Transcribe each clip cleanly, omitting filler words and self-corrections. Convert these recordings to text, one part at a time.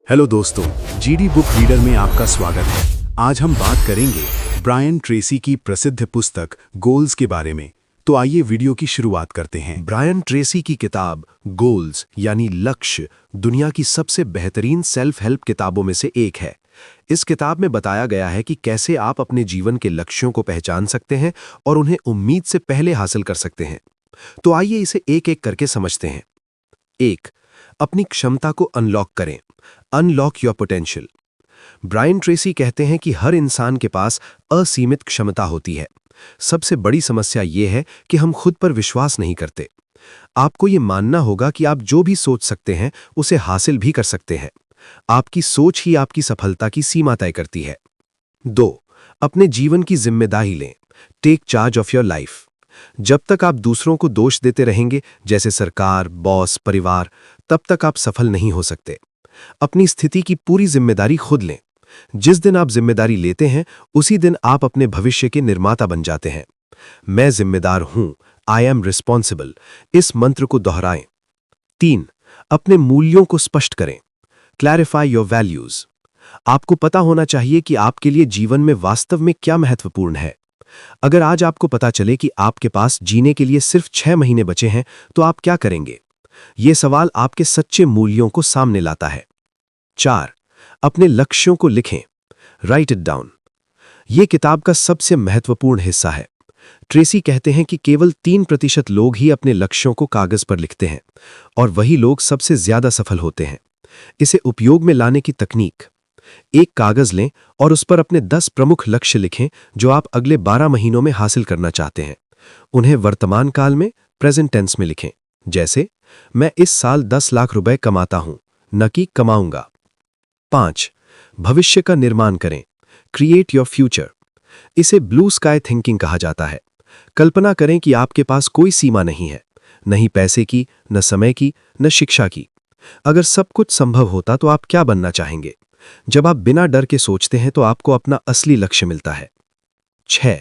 Hello दोस्तों, GD book reader में आपका स्वागत है। आज हम बात करेंगे ब्रायन ट्रेसी की प्रसिद्ध पुस्तक गोल्स के बारे में। तो आइए वीडियो की शुरुआत करते हैं। ब्रायन ट्रेसी की किताब गोल्स यानी लक्ष्य दुनिया की सबसे बेहतरीन सेल्फ हेल्प किताबों में से एक है। इस किताब में बताया गया है कि कैसे आप अपने जीवन के लक्ष्यों को पहचान सकते हैं और उन्हें उम्मीद से पहले हासिल कर सकते हैं। तो आइए इसे एक एक करके समझते हैं। 1. अपनी क्षमता को अनलॉक करें। Unlock your potential. Brian Tracy कहते हैं कि हर इंसान के पास असीमित क्षमता होती है। सबसे बड़ी समस्या यह है कि हम खुद पर विश्वास नहीं करते। आपको यह मानना होगा कि आप जो भी सोच सकते हैं उसे हासिल भी कर सकते हैं। आपकी सोच ही आपकी सफलता की सीमा तय करती है। 2. अपने जीवन की जिम्मेदारी लें। Take charge of your life. जब तक आप दूसरों को दोष देते रहेंगे, जैसे सरकार, बॉस, परिवार, तब तक आप सफल नहीं हो सकते। अपनी स्थिति की पूरी जिम्मेदारी खुद लें। जिस दिन आप जिम्मेदारी लेते हैं, उसी दिन आप अपने भविष्य के निर्माता बन जाते हैं। मैं जिम्मेदार हूं, आई एम रिस्पॉन्सिबल, इस मंत्र को दोहराएं। 3. अपने मूल्यों को स्पष्ट करें। Clarify your values. आपको पता होना चाहिए कि आपके लिए जीवन में वास्तव में क्या महत्वपूर्ण है। अगर आज आपको पता चले कि आपके पास जीने के लिए सिर्फ 6 महीने बचे हैं, तो आप क्या करेंगे? यह सवाल आपके सच्चे मूल्यों को सामने लाता है। 4. अपने लक्ष्यों को लिखें। Right it down. यह किताब का सबसे महत्वपूर्ण हिस्सा है। ट्रेसी कहते हैं कि केवल 3% लोग ही अपने लक्ष्यों को कागज पर लिखते हैं, और वही लोग सबसे ज्यादा सफल होते हैं। इसे उपयोग में लाने की तकनीक। एक कागज लें और उस पर अपने 10 प्रमुख लक्ष्य लिखें जो आप अगले 12 महीनों में हासिल करना चाहते हैं। उन्हें वर्तमान काल में, प्रेजेंट टेंस में लिखें। जैसे, मैं इस साल 10 लाख रुपए कमाता हूं, न कि कमाऊंगा। 5. भविष्य का निर्माण करें। Create your future. इसे ब्लू स्काई थिंकिंग कहा जाता है। कल्पना करें कि आपके पास कोई सीमा नहीं है, नहीं पैसे की, न समय की, न शिक्षा की। अगर सब कुछ संभव होता तो आप क्या बनना चाहेंगे? जब आप बिना डर के सोचते हैं तो आपको अपना असली लक्ष्य मिलता है। 6.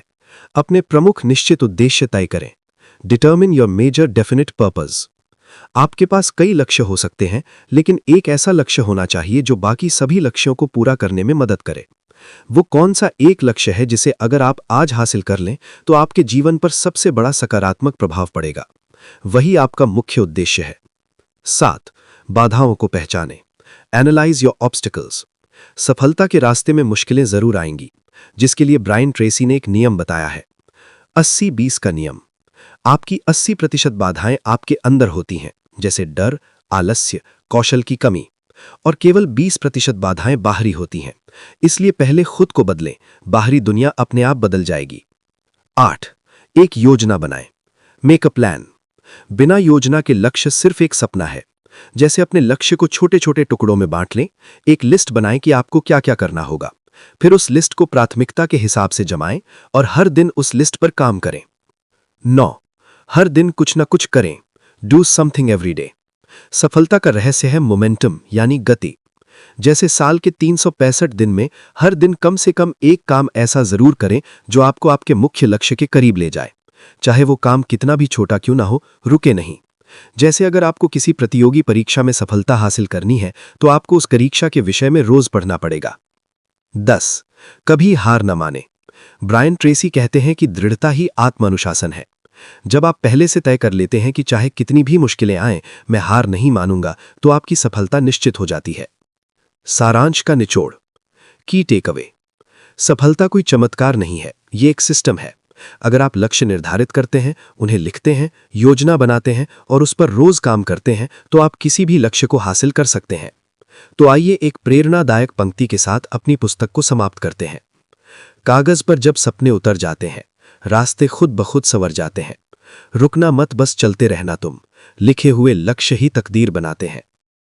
अपने प्रमुख निश्चित उद्देश्य तय करें। Determine your major definite purpose. आपके पास कई लक्ष्य हो सकते हैं, लेकिन एक ऐसा लक्ष्य होना चाहिए जो बाकी सभी लक्ष्यों को पूरा करने में मदद करे। वो कौन सा एक लक्ष्य है जिसे अगर आप आज हासिल कर लें तो आपके जीवन पर सबसे बड़ा सकारात्मक प्रभाव पड़ेगा? वही आपका मुख्य उद्देश्य है। 7. बाधाओं को पहचानें। Analyse your obstacles. सफलता के रास्ते में मुश्किलें जरूर आएंगी, जिसके लिए ब्रायन ट्रेसी ने एक नियम बताया है, 80-20 का नियम। आपकी 80% बाधाएं आपके अंदर होती हैं, जैसे डर, आलस्य, कौशल की कमी, और केवल 20% बाधाएं बाहरी होती हैं। इसलिए पहले खुद को बदलें, बाहरी दुनिया अपने आप बदल जाएगी। 8. एक योजना बनाएं। Make a plan. बिना योजना के लक्ष्य सिर्फ एक सपना है। जैसे अपने लक्ष्य को छोटे छोटे टुकड़ों में बांट लें। एक लिस्ट बनाएं कि आपको क्या क्या करना होगा। फिर उस लिस्ट को प्राथमिकता के हिसाब से जमाएं और हर दिन उस लिस्ट पर काम करें। 9. हर दिन कुछ न कुछ करें। Do something every day. सफलता का रहस्य है मोमेंटम यानी गति। जैसे साल के 365 दिन में हर दिन कम से कम एक काम ऐसा जरूर करें जो आपको आपके मुख्य लक्ष्य के करीब ले जाए। चाहे वो काम कितना भी छोटा क्यों ना हो, रुके नहीं। जैसे अगर आपको किसी प्रतियोगी परीक्षा में सफलता हासिल करनी है तो आपको उस परीक्षा के विषय में रोज पढ़ना पड़ेगा। 10. कभी हार न माने। ब्रायन ट्रेसी कहते हैं कि दृढ़ता ही आत्मानुशासन है। जब आप पहले से तय कर लेते हैं कि चाहे कितनी भी मुश्किलें आएं, मैं हार नहीं मानूंगा, तो आपकी सफलता निश्चित हो जाती है। सारांश का निचोड़। की टेक अवे। सफलता कोई चमत्कार नहीं है, ये एक सिस्टम है। अगर आप लक्ष्य निर्धारित करते हैं, उन्हें लिखते हैं, योजना बनाते हैं और उस पर रोज काम करते हैं, तो आप किसी भी लक्ष्य को हासिल कर सकते हैं। तो आइए एक प्रेरणादायक पंक्ति के साथ अपनी पुस्तक को समाप्त करते हैं। कागज पर जब सपने उतर जाते हैं, रास्ते खुद ब खुद संवर जाते हैं। रुकना मत, बस चलते रहना तुम। लिखे हुए लक्ष्य ही तकदीर बनाते हैं।